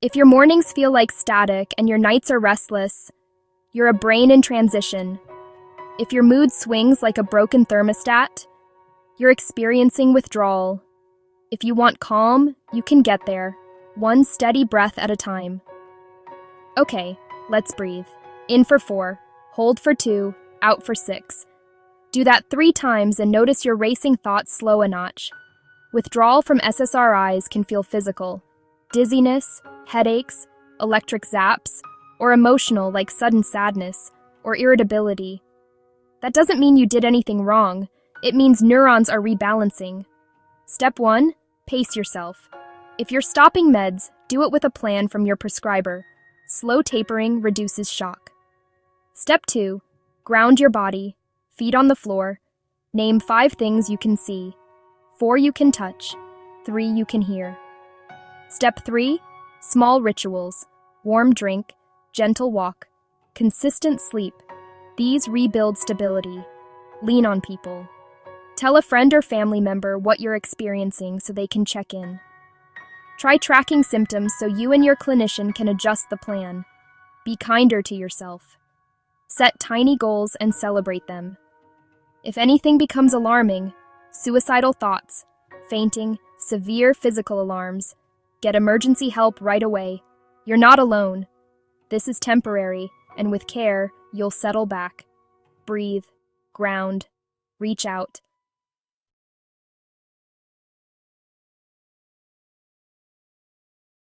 If your mornings feel like static and your nights are restless, you're a brain in transition. If your mood swings like a broken thermostat, you're experiencing withdrawal. If you want calm, you can get there, one steady breath at a time. Okay, let's breathe. In for 4, hold for 2, out for 6. Do that 3 times and notice your racing thoughts slow a notch. Withdrawal from SSRIs can feel physical. Dizziness, headaches, electric zaps, or emotional like sudden sadness or irritability. That doesn't mean you did anything wrong. It means neurons are rebalancing. Step 1, pace yourself. If you're stopping meds, do it with a plan from your prescriber. Slow tapering reduces shock. Step 2, ground your body, feet on the floor. Name 5 things you can see, 4 you can touch, 3 you can hear. Step 3, small rituals, warm drink, gentle walk, consistent sleep. These rebuild stability. Lean on people. Tell a friend or family member what you're experiencing so they can check in. Try tracking symptoms so you and your clinician can adjust the plan. Be kinder to yourself. Set tiny goals and celebrate them. If anything becomes alarming, suicidal thoughts, fainting, severe physical alarms, get emergency help right away. You're not alone. This is temporary, and with care, you'll settle back. Breathe, ground, reach out.